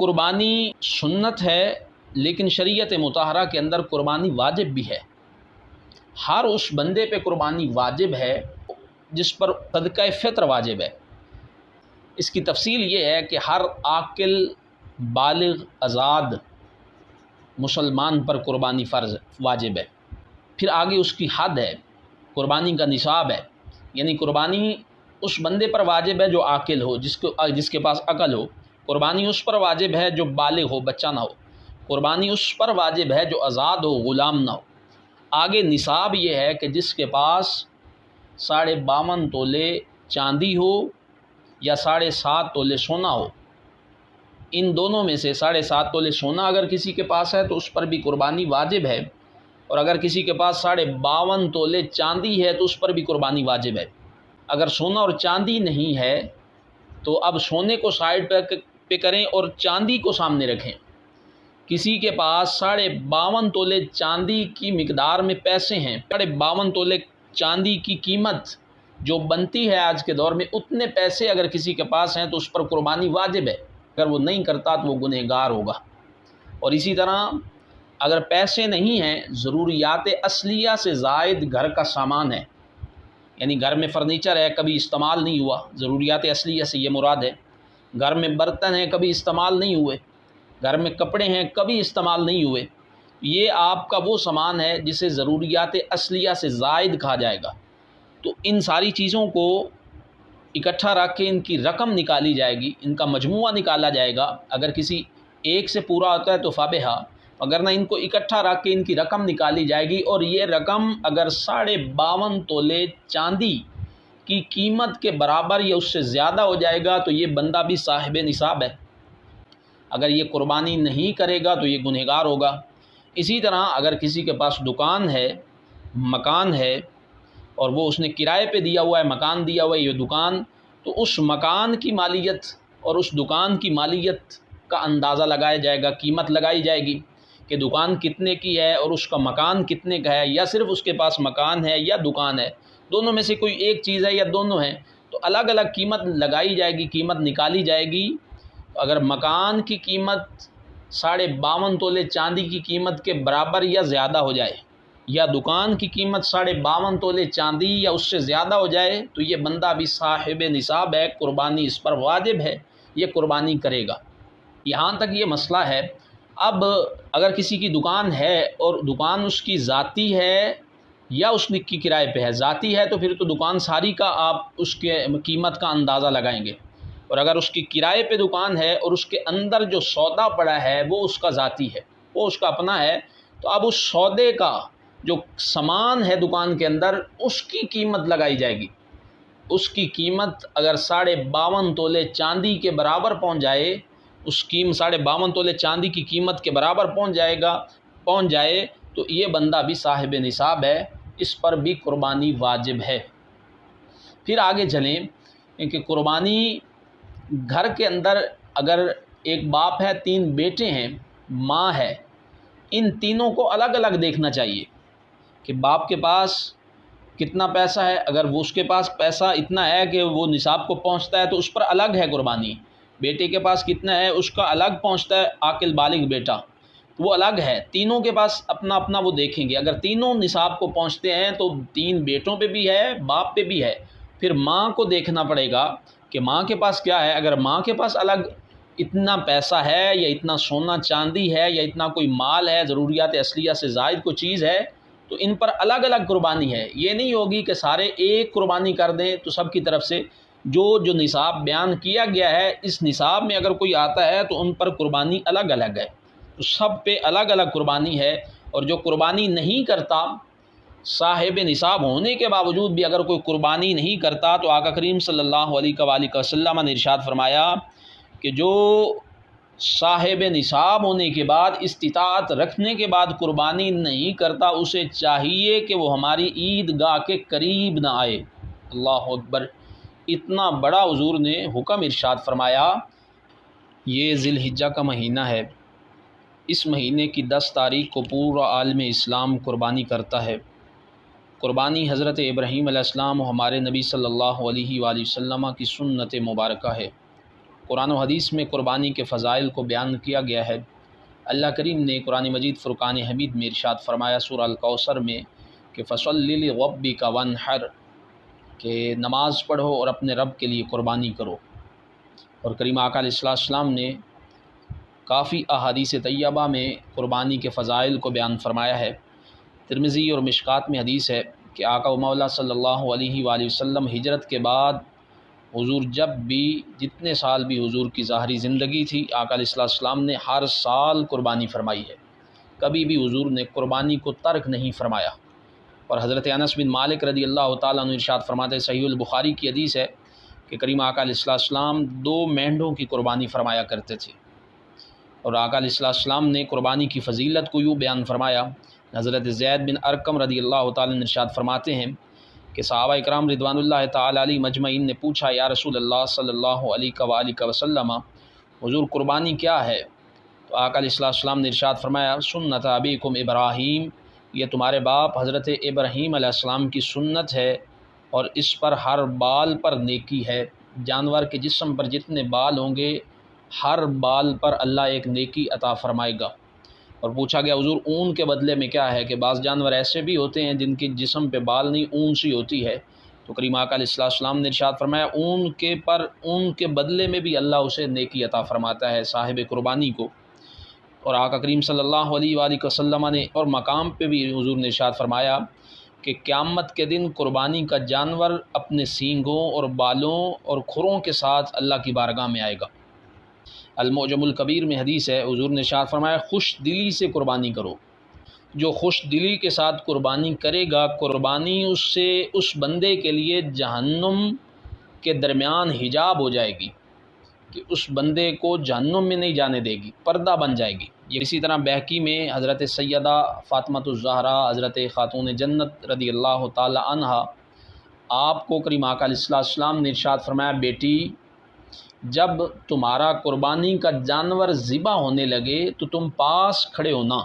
قربانی سنت ہے لیکن شریعت مطہرہ کے اندر قربانی واجب بھی ہے۔ ہر اس بندے پہ قربانی واجب ہے جس پر صدقہ فطر واجب ہے۔ اس کی تفصیل یہ ہے کہ ہر عاقل بالغ آزاد مسلمان پر قربانی فرض واجب ہے۔ پھر آگے اس کی حد ہے، قربانی کا نصاب ہے، یعنی قربانی اس بندے پر واجب ہے جو عاقل ہو، جس کے پاس عقل ہو۔ قربانی اس پر واجب ہے جو بالغ ہو، بچہ نہ ہو۔ قربانی اس پر واجب ہے جو آزاد ہو، غلام نہ ہو۔ آگے نصاب یہ ہے کہ جس کے پاس 52.5 تولے چاندی ہو یا 7.5 تولے سونا ہو۔ ان دونوں میں سے 7.5 تولے سونا اگر کسی کے پاس ہے تو اس پر بھی قربانی واجب ہے، اور اگر کسی کے پاس 52.5 تولے چاندی ہے تو اس پر بھی قربانی واجب ہے۔ اگر سونا اور چاندی نہیں ہے تو اب سونے کو سائڈ پہ کریں اور چاندی کو سامنے رکھیں۔ کسی کے پاس 52.5 تولے چاندی کی مقدار میں پیسے ہیں، 52.5 تولے چاندی کی قیمت جو بنتی ہے آج کے دور میں، اتنے پیسے اگر کسی کے پاس ہیں تو اس پر قربانی واجب ہے۔ اگر وہ نہیں کرتا تو وہ گنہگار ہوگا۔ اور اسی طرح اگر پیسے نہیں ہیں، ضروریات اصلیہ سے زائد گھر کا سامان ہے، یعنی گھر میں فرنیچر ہے کبھی استعمال نہیں ہوا، ضروریات اصلیہ سے یہ مراد ہے۔ گھر میں برتن ہیں کبھی استعمال نہیں ہوئے، گھر میں کپڑے ہیں کبھی استعمال نہیں ہوئے، یہ آپ کا وہ سامان ہے جسے ضروریات اصلیہ سے زائد کہا جائے گا۔ تو ان ساری چیزوں کو اکٹھا رکھ کے ان کی رقم نکالی جائے گی، ان کا مجموعہ نکالا جائے گا۔ اگر کسی ایک سے پورا ہوتا ہے تو فابہا، اگر نہ ان کو اکٹھا رکھ کے ان کی رقم نکالی جائے گی، اور یہ رقم اگر 52.5 تولے چاندی کی قیمت کے برابر یا اس سے زیادہ ہو جائے گا تو یہ بندہ بھی صاحب نصاب ہے۔ اگر یہ قربانی نہیں کرے گا تو یہ گنہگار ہوگا۔ اسی طرح اگر کسی کے پاس دکان ہے، مکان ہے، اور وہ اس نے کرائے پہ دیا ہوا ہے، مکان دیا ہوا ہے یہ دکان، تو اس مکان کی مالیت اور اس دکان کی مالیت کا اندازہ لگایا جائے گا، قیمت لگائی جائے گی کہ دکان کتنے کی ہے اور اس کا مکان کتنے کا ہے، یا صرف اس کے پاس مکان ہے یا دکان ہے، دونوں میں سے کوئی ایک چیز ہے یا دونوں ہیں، تو الگ الگ قیمت لگائی جائے گی، قیمت نکالی جائے گی۔ اگر مکان کی قیمت 52.5 تولے چاندی کی قیمت کے برابر یا زیادہ ہو جائے، یا دکان کی قیمت 52.5 تولے چاندی یا اس سے زیادہ ہو جائے، تو یہ بندہ بھی صاحب نصاب ہے، قربانی اس پر واجب ہے، یہ قربانی کرے گا۔ یہاں تک یہ مسئلہ ہے۔ اب اگر کسی کی دکان ہے اور دکان اس کی ذاتی ہے یا اس کی کرائے پہ ہے، ذاتی ہے تو پھر تو دکان ساری کا آپ اس کے قیمت کا اندازہ لگائیں گے، اور اگر اس کی کرائے پہ دکان ہے اور اس کے اندر جو سودا پڑا ہے وہ اس کا ذاتی ہے، وہ اس کا اپنا ہے، تو اب اس سودے کا جو سامان ہے دکان کے اندر اس کی قیمت لگائی جائے گی۔ اس کی قیمت اگر 52.5 تولے چاندی کے برابر پہنچ جائے، اس قیمت 52.5 تولے چاندی کی قیمت کے برابر پہنچ جائے تو یہ بندہ بھی صاحب نصاب ہے، اس پر بھی قربانی واجب ہے۔ پھر آگے چلیں کہ قربانی گھر کے اندر اگر ایک باپ ہے، 3 بیٹے ہیں، ماں ہے، ان تینوں کو الگ الگ دیکھنا چاہیے کہ باپ کے پاس کتنا پیسہ ہے۔ اگر وہ اس کے پاس پیسہ اتنا ہے کہ وہ نصاب کو پہنچتا ہے تو اس پر الگ ہے قربانی۔ بیٹے کے پاس کتنا ہے، اس کا الگ پہنچتا ہے، عاقل بالغ بیٹا، وہ الگ ہے۔ تینوں کے پاس اپنا اپنا وہ دیکھیں گے۔ اگر تینوں نصاب کو پہنچتے ہیں تو 3 بیٹوں پہ بھی ہے، باپ پہ بھی ہے۔ پھر ماں کو دیکھنا پڑے گا کہ ماں کے پاس کیا ہے۔ اگر ماں کے پاس الگ اتنا پیسہ ہے یا اتنا سونا چاندی ہے یا اتنا کوئی مال ہے، ضروریات اصلیہ سے زائد کوئی چیز ہے، تو ان پر الگ الگ قربانی ہے۔ یہ نہیں ہوگی کہ سارے ایک قربانی کر دیں، تو سب کی طرف سے جو نصاب بیان کیا گیا ہے، اس نصاب میں اگر کوئی آتا ہے تو ان پر قربانی الگ الگ ہے، تو سب پہ الگ الگ قربانی ہے۔ اور جو قربانی نہیں کرتا، صاحب نصاب ہونے کے باوجود بھی اگر کوئی قربانی نہیں کرتا، تو آقا کریم صلی اللہ علیہ وآلہ وسلم نے ارشاد فرمایا کہ جو صاحب نصاب ہونے کے بعد، استطاعت رکھنے کے بعد قربانی نہیں کرتا، اسے چاہیے کہ وہ ہماری عید گاہ کے قریب نہ آئے۔ اللہ اکبر! اتنا بڑا حضور نے حکم ارشاد فرمایا۔ یہ ذی الحجہ کا مہینہ ہے، اس مہینے کی 10 تاریخ کو پورا عالم اسلام قربانی کرتا ہے۔ قربانی حضرت ابراہیم علیہ السلام و ہمارے نبی صلی اللہ علیہ وآلہ وسلم کی سنت مبارکہ ہے۔ قرآن و حدیث میں قربانی کے فضائل کو بیان کیا گیا ہے۔ اللہ کریم نے قرآن مجید فرقان حمید میں ارشاد فرمایا سورہ الکوثر میں کہ فَصَلِّ لِرَبِّكَ وَانْحَرْ، کہ نماز پڑھو اور اپنے رب کے لیے قربانی کرو۔ اور کریم آقا علیہ السلام نے کافی احادیث طیبہ میں قربانی کے فضائل کو بیان فرمایا ہے۔ ترمذی اور مشکات میں حدیث ہے کہ آقا و مولا صلی اللہ علیہ وآلہ وسلم ہجرت کے بعد حضور جب بھی جتنے سال بھی حضور کی ظاہری زندگی تھی، آقا علیہ السلام نے ہر سال قربانی فرمائی ہے، کبھی بھی حضور نے قربانی کو ترک نہیں فرمایا۔ اور حضرت انس بن مالک رضی اللہ تعالیٰ عنہ ارشاد فرماتے ہیں، صحیح البخاری کی حدیث ہے کہ کریم آقا علیہ السلام 2 مینڈھوں کی قربانی فرمایا کرتے تھے۔ اور آقا علیہ السلام نے قربانی کی فضیلت کو یوں بیان فرمایا۔ حضرت زید بن ارقم رضی اللہ تعالیٰ عنہ ارشاد فرماتے ہیں کہ صحابہ اکرام رضوان اللہ تعالیٰ علیہ مجمعین نے پوچھا، یا رسول اللہ صلی اللہ علیہ وآلہ وسلم، حضور قربانی کیا ہے؟ تو آقا علیہ السلام نے ارشاد فرمایا، سنت ابیکم ابراہیم، یہ تمہارے باپ حضرت ابراہیم علیہ السلام کی سنت ہے، اور اس پر ہر بال پر نیکی ہے۔ جانور کے جسم پر جتنے بال ہوں گے ہر بال پر اللہ ایک نیکی عطا فرمائے گا۔ اور پوچھا گیا حضور اون کے بدلے میں کیا ہے، کہ بعض جانور ایسے بھی ہوتے ہیں جن کے جسم پہ بال نہیں، اون سی ہوتی ہے۔ تو کریم آقا علیہ السلام نے ارشاد فرمایا، اون کے بدلے میں بھی اللہ اسے نیکی عطا فرماتا ہے صاحب قربانی کو۔ اور آقا کریم صلی اللہ علیہ وآلہ وسلم نے اور مقام پہ بھی حضور نے ارشاد فرمایا کہ قیامت کے دن قربانی کا جانور اپنے سینگوں اور بالوں اور کھروں کے ساتھ اللہ کی بارگاہ میں آئے گا۔ المعجم الکبیر میں حدیث ہے، حضور نے ارشاد فرمایا، خوش دلی سے قربانی کرو۔ جو خوش دلی کے ساتھ قربانی کرے گا، قربانی اس بندے کے لیے جہنم کے درمیان حجاب ہو جائے گی، کہ اس بندے کو جہنم میں نہیں جانے دے گی، پردہ بن جائے گی۔ یہ اسی طرح بہقی میں حضرت سیدہ فاطمۃ الزہرا حضرت خاتون جنت رضی اللہ تعالی عنہا، آپ کو کریم آقا علیہ السلام نے ارشاد فرمایا، بیٹی جب تمہارا قربانی کا جانور ذبح ہونے لگے تو تم پاس کھڑے ہونا،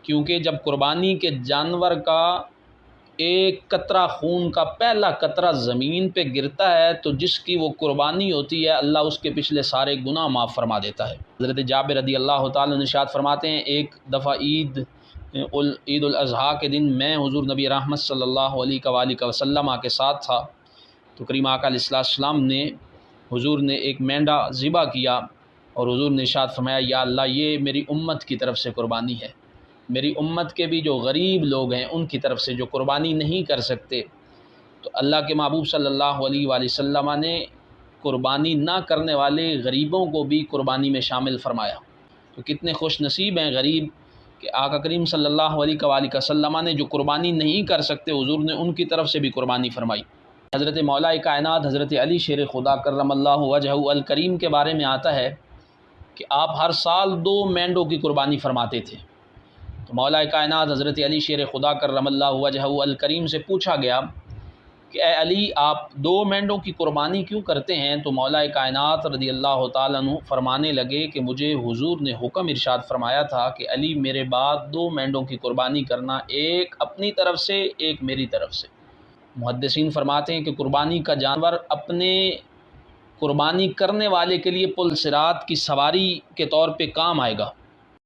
کیونکہ جب قربانی کے جانور کا ایک قطرہ خون کا پہلا قطرہ زمین پہ گرتا ہے تو جس کی وہ قربانی ہوتی ہے اللہ اس کے پچھلے سارے گناہ معاف فرما دیتا ہے۔ حضرت جابر رضی اللہ تعالیٰ عنہ ارشاد فرماتے ہیں، ایک دفعہ عید الاضحیٰ کے دن میں حضور نبی رحمت صلی اللہ علیہ وآلہ وسلم کے ساتھ تھا، تو کریم آقا علیہ السلام نے حضور نے ایک مینڈا ذبح کیا، اور حضور نے ارشاد فرمایا، یا اللہ یہ میری امت کی طرف سے قربانی ہے، میری امت کے بھی جو غریب لوگ ہیں ان کی طرف سے جو قربانی نہیں کر سکتے۔ تو اللہ کے محبوب صلی اللہ علیہ وآلہ وسلم نے قربانی نہ کرنے والے غریبوں کو بھی قربانی میں شامل فرمایا۔ تو کتنے خوش نصیب ہیں غریب کہ آقا کریم صلی اللہ علیہ وآلہ وسلم نے جو قربانی نہیں کر سکتے حضور نے ان کی طرف سے بھی قربانی فرمائی۔ حضرت مولا کائنات حضرت علی شیر خدا کرم اللہ وجہہ الکریم کے بارے میں آتا ہے کہ آپ ہر سال 2 مینڈوں کی قربانی فرماتے تھے۔ تو مولا کائنات حضرت علی شیر خدا کرم اللہ وجہہ الکریم سے پوچھا گیا کہ اے علی آپ 2 مینڈوں کی قربانی کیوں کرتے ہیں؟ تو مولا کائنات رضی اللہ تعالیٰ عنہ فرمانے لگے کہ مجھے حضور نے حکم ارشاد فرمایا تھا کہ علی میرے بعد 2 مینڈوں کی قربانی کرنا، ایک اپنی طرف سے ایک میری طرف سے۔ محدثین فرماتے ہیں کہ قربانی کا جانور اپنے قربانی کرنے والے کے لیے پل صراط کی سواری کے طور پہ کام آئے گا۔